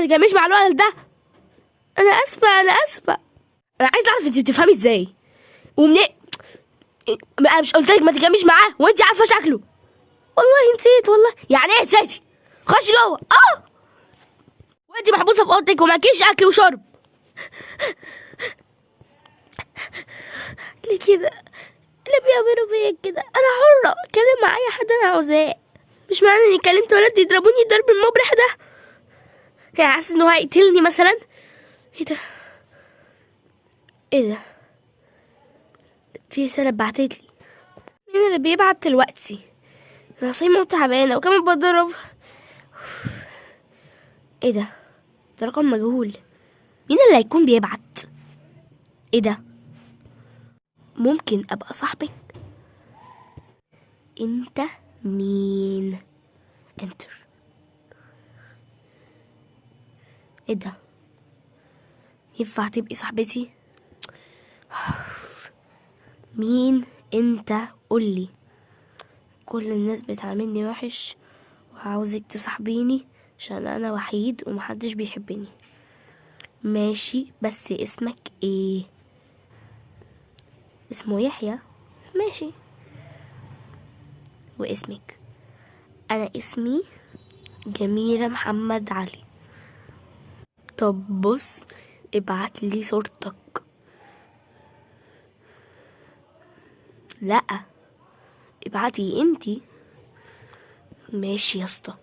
ما تتكلميش مع الولد ده. انا اسفه. انا عايز اعرف انت بتفهمي ازاي ومنين. انا مش قلت لك ما تتكلميش معاه وانت عارفه شكله؟ والله نسيت. والله يعني ايه نسيتي؟ خشي جوه. وانت محبوسه في اوضتك وماكيش اكل وشرب. ليه كده؟ ليه بيعملوا فيا كده؟ انا حره اتكلم مع اي حد انا عاوزاه. مش معنى اني كلمت ولد يضربوني الضرب المبرح ده. يعني حاسس انه هيقتلني مثلا. ايه ده؟ في رساله بعتتلي. مين اللي بيبعت دلوقتي؟ انا صايمه وتعبانه وكمان بضرب. ايه ده رقم مجهول. مين اللي هيكون بيبعت؟ ايه ده؟ ممكن ابقى صاحبك؟ انت مين؟ انتر. ايه ده؟ ينفع تبقي صاحبتي؟ مين انت؟ قولي. كل الناس بتعاملني وحش وعاوزك تصاحبيني عشان انا وحيد ومحدش بيحبني. ماشي، بس اسمك ايه؟ اسمه يحيى. ماشي. واسمك؟ انا اسمي جميلة محمد علي. طب بص، ابعت لي صورتك. لا، ابعتي انتي. ماشي يا اسطى.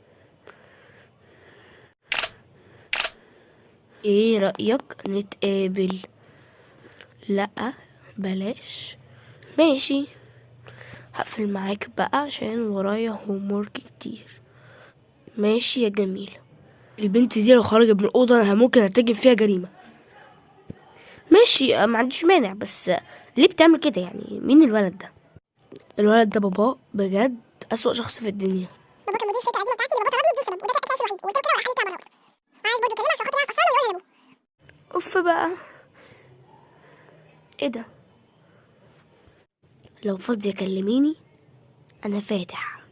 ايه رأيك نتقابل؟ لا بلاش. ماشي، هقفل معاك بقى عشان ورايا هومورك كتير. ماشي يا جميل. البنت دي لو خرجت من الأوضة أنا ممكن أرتكب فيها جريمة. ماشي، ما عنديش مانع، بس ليه بتعمل كده؟ يعني مين الولد ده؟ الولد ده بابا بجد أسوأ شخص في الدنيا. بابا كان مدير الشركه القديمه بتاعتي اللي بطل بدون سبب، وده كان العيش الوحيد، وقلت له كده وراح قال لي 3 مرات. عايز برضه اكلمه عشان خاطر يعرف اسراري ويقولها لابوه. اوف بقى. ايه ده؟ لو فاضية كلميني، انا فاتح.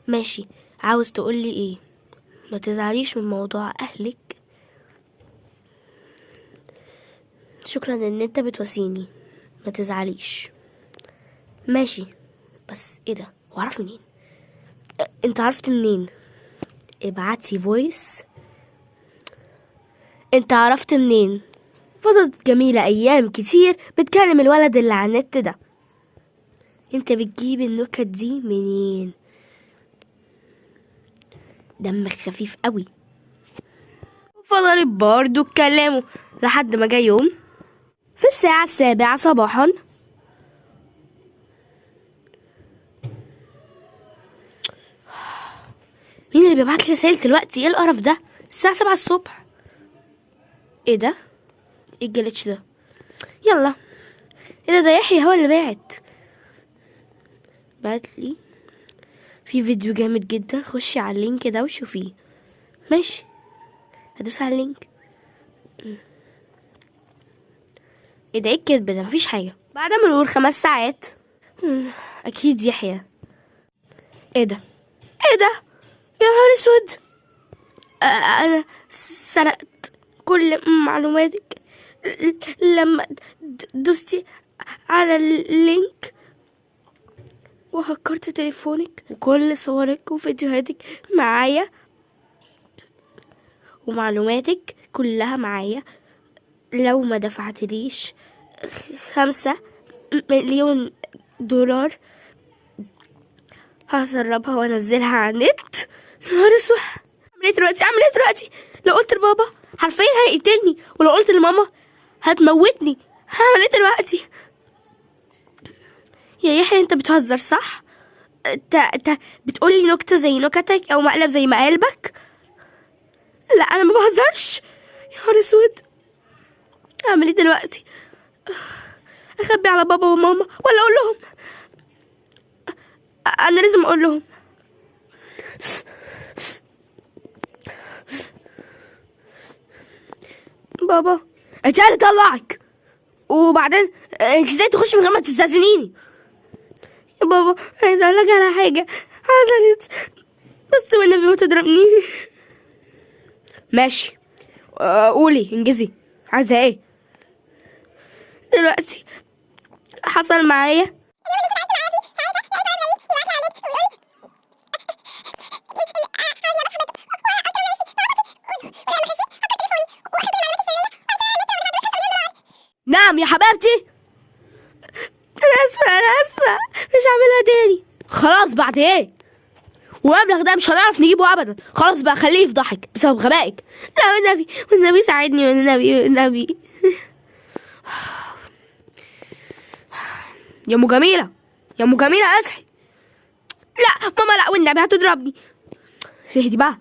ماشي، عاوز تقولي ايه؟ ما تزعليش من موضوع اهلك. شكرا ان انت بتواسيني، ما تزعليش. ماشي، بس ايه ده؟ وعرف منين؟ انت عرفت منين؟ ابعتي فويس. انت عرفت منين؟ فضلت جميلة ايام كتير بتكلم الولد اللي على النت ده. انت بتجيب النكت دي منين؟ دمك خفيف قوي. فضلت برضو تكلمه لحد ما جه يوم في الساعة 7 صباحا. مين اللي بيبعت لي رسائل دلوقتي؟ ايه القرف ده؟ الساعة 7 الصبح. ايه ده؟ ايه الجليتش ده؟ يلا. ايه ده يحيى هو اللي بعت لي في فيديو جامد جدا، خشي على اللينك ده وشوفيه. ماشي، هدوس على اللينك. ايه ده؟ ايه الكذب ده؟ مفيش حاجة. بعد مرور 5 ساعات. اكيد يحيى. ايه ده؟ يا نهار اسود. انا سرقت كل معلوماتك لما دوستي على اللينك وهكرت تليفونك وكل صورك وفيديوهاتك معايا ومعلوماتك كلها معايا. لو ما دفعتليش 5 مليون دولار هسربها وانزلها على النت. نهار اسود. اعمل ايه دلوقتي؟ لو قلت لبابا حرفيا هيقتلني، ولو قلت لماما هتموتني. هعمل ايه دلوقتي؟ يا يحيى انت بتهزر صح؟ انت بتقولي نكتة زي نكتك او مقلب زي مقالبك؟ لا انا ما بهزرش. يا نهار اسود. اعمل ايه دلوقتي؟ اخبي على بابا وماما ولا اقول لهم؟ انا لازم اقول لهم. بابا انت قاعد تطلعك، وبعدين انت ازاي تخش من غير ما تستاذنيني؟ يا بابا عايز اقول لك على حاجه حصلت، بس والنبي ما تضربني. ماشي. قولي انجزي، عايزه ايه دلوقتي؟ حصل معايا نعم يا حبيبتي. انا اسفه مش هعملها تاني. خلاص بعد ايه؟ والمبلغ ده مش هنعرف نجيبه ابدا. خلاص بقى خليه يفضحك بسبب غبائك. لا والنبي ساعدني والنبي. يا ام جميله اصحي. لا ماما لا والنبي هتضربني. اهدي بقى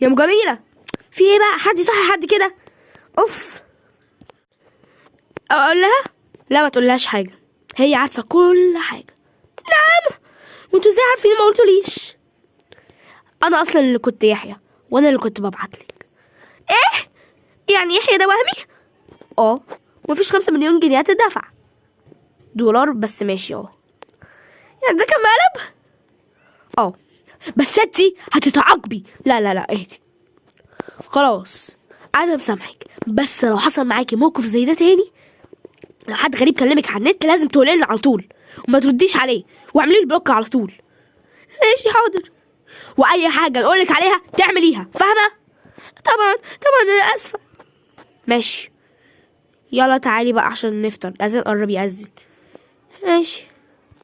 يا ام جميله. في ايه بقى؟ حد يصحي حد كده. اوف. اقول لها؟ لا ما تقولهاش حاجه، هي عارفه كل حاجه. نعم. وانتوا ازاي عارفين ما قلتوليش؟ انا اصلا اللي كنت يحيى وانا اللي كنت ببعتلك. ايه يعني يحيى ده وهمي؟ ومفيش 5 مليون جنيه هتدفع. دولار بس ماشي. يعني ده كان مقلب. بس انتي هتتعاقبي. لا اهدي. خلاص انا مسامحك، بس لو حصل معاكي موقف زي ده تاني، لو حد غريب كلمك على النت لازم تقولي لنا على طول وما ترديش عليه واعملي لي بلوك على طول. ماشي حاضر. واي حاجه نقولك عليها تعمليها، فاهمه؟ طبعا انا اسفه. ماشي يلا تعالي بقى عشان نفطر، الاذان قرب يأذن. ماشي.